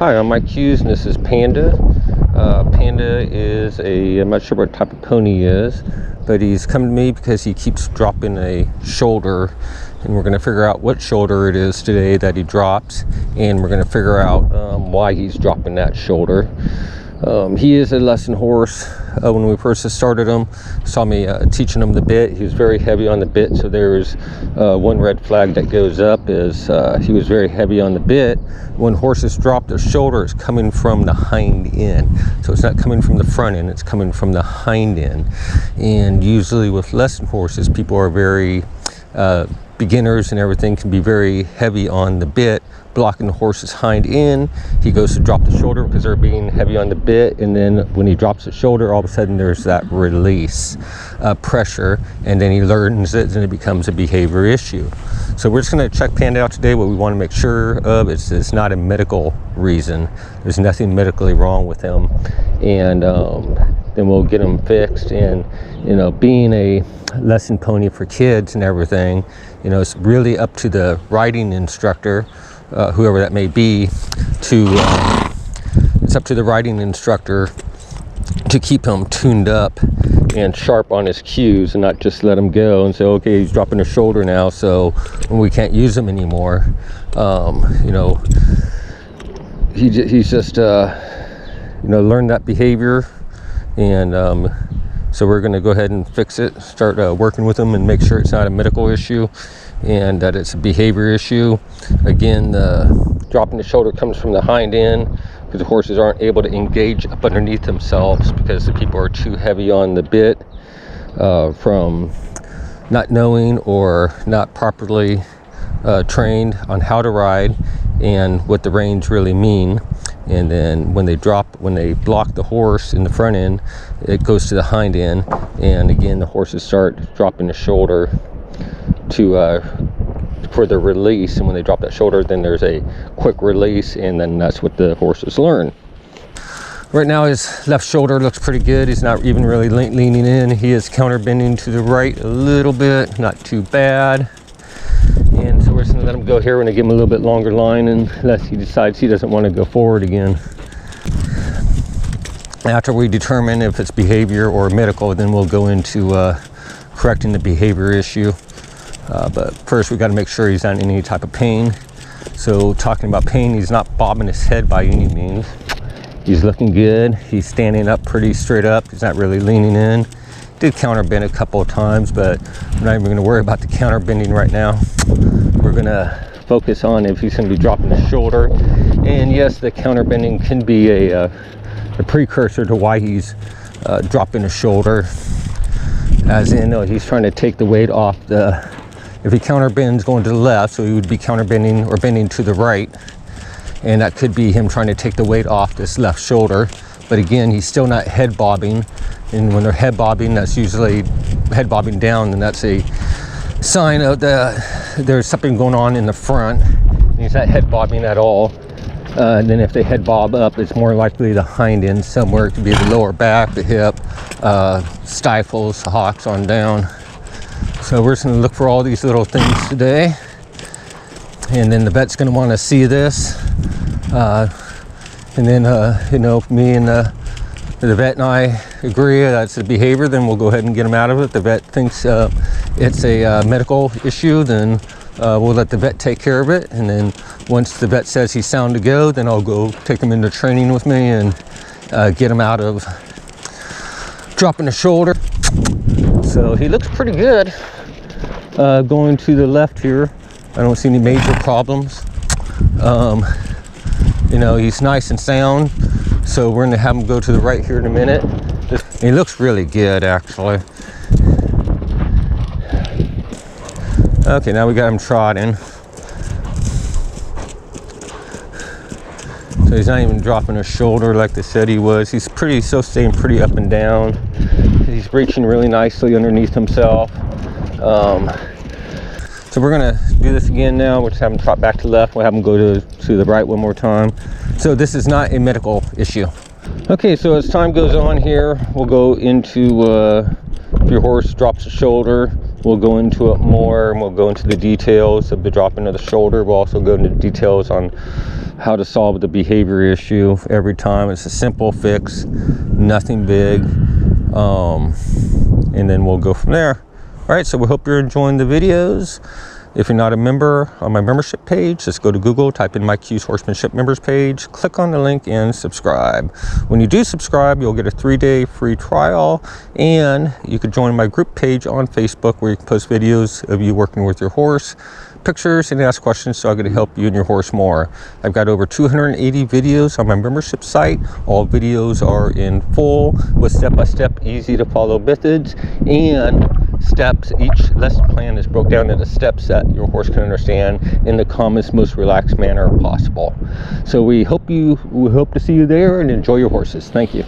Hi, I'm Mike Hughes, and this is Panda. Panda is I'm not sure what type of pony he is, but he's come to me because he keeps dropping a shoulder, and we're going to figure out what shoulder it is today that he drops, and we're going to figure out why he's dropping that shoulder. He is a lesson horse. When we first started him, saw me teaching him the bit. He was very heavy on the bit, so there's one red flag that goes up is he was very heavy on the bit. When horses drop their shoulder, it's coming from the hind end. So it's not coming from the front end, it's coming from the hind end. And usually with lesson horses, people are very beginners and everything can be very heavy on the bit, blocking the horse's hind end. He goes to drop the shoulder because they're being heavy on the bit, and then when he drops the shoulder, all of a sudden there's that release pressure, and then he learns it and it becomes a behavior issue. So we're just going to check Panda out today. What we want to make sure of is it's not a medical reason. There's nothing medically wrong with him, and then we'll get him fixed. And being a lesson pony for kids and everything, it's really up to the riding instructor, whoever that may be, it's up to the riding instructor to keep him tuned up and sharp on his cues, and not just let him go and say, okay, he's dropping his shoulder now, so we can't use him anymore. He's just learned that behavior, and so we're going to go ahead and fix it, start working with him and make sure it's not a medical issue and that it's a behavior issue. Again, dropping the shoulder comes from the hind end because the horses aren't able to engage up underneath themselves because the people are too heavy on the bit from not knowing or not properly trained on how to ride and what the reins really mean. And then when they block the horse in the front end, it goes to the hind end, and again the horses start dropping the shoulder for the release. And when they drop that shoulder, then there's a quick release, and then that's what the horses learn. Right now his left shoulder looks pretty good. He's not even really leaning in. He is counter bending to the right a little bit, not too bad. And so we're just going to let him go here. We're going to give him a little bit longer line unless he decides he doesn't want to go forward again. After we determine if it's behavior or medical, then we'll go into correcting the behavior issue. But first we got to make sure he's not in any type of pain. So talking about pain, he's not bobbing his head by any means. He's looking good. He's standing up pretty straight up. He's not really leaning in. Did counter bend a couple of times, but we're not even going to worry about the counter bending right now. We're going to focus on if he's going to be dropping the shoulder. And yes, the counter bending can be a precursor to why he's dropping the shoulder, as in he's trying to take the weight off if he counter bends going to the left, so he would be counter bending or bending to the right, and that could be him trying to take the weight off this left shoulder. But again, he's still not head bobbing, and when they're head bobbing, that's usually head bobbing down, and that's a sign of there's something going on in the front. He's not head bobbing at all. And then if they head bob up, it's more likely the hind end somewhere. It could be the lower back, the hip, stifles, hocks on down. So we're just going to look for all these little things today, and then the vet's going to want to see this, and then me and the vet and I agree that's the behavior, then we'll go ahead and get him out of it. The vet thinks it's a medical issue, then we'll let the vet take care of it. And then once the vet says he's sound to go, then I'll go take him into training with me and get him out of dropping the shoulder. So he looks pretty good going to the left here. I don't see any major problems. He's nice and sound. So we're gonna have him go to the right here in a minute. He looks really good, actually. Okay, now we got him trotting. So he's not even dropping his shoulder like they said he was. He's still staying pretty up and down. He's reaching really nicely underneath himself. So we're gonna do this again now. We'll just have him trot back to the left. We'll have him go to the right one more time. So this is not a medical issue. Okay, so as time goes on here, we'll go into if your horse drops the shoulder, we'll go into it more, and we'll go into the details of the dropping of the shoulder. We'll also go into details on how to solve the behavior issue every time. It's a simple fix, nothing big, and then we'll go from there. All right, so we hope you're enjoying the videos. If you're not a member on my membership page, just go to Google, type in Mike Hughes Horsemanship members page, click on the link and subscribe. When you do subscribe, you'll get a 3-day free trial, and you could join my group page on Facebook where you can post videos of you working with your horse, pictures, and ask questions so I can help you and your horse more. I've got over 280 videos on my membership site. All videos are in full with step-by-step, easy to follow methods and steps. Each lesson plan is broke down into steps that your horse can understand in the calmest, most relaxed manner possible. So we hope to see you there and enjoy your horses. Thank you.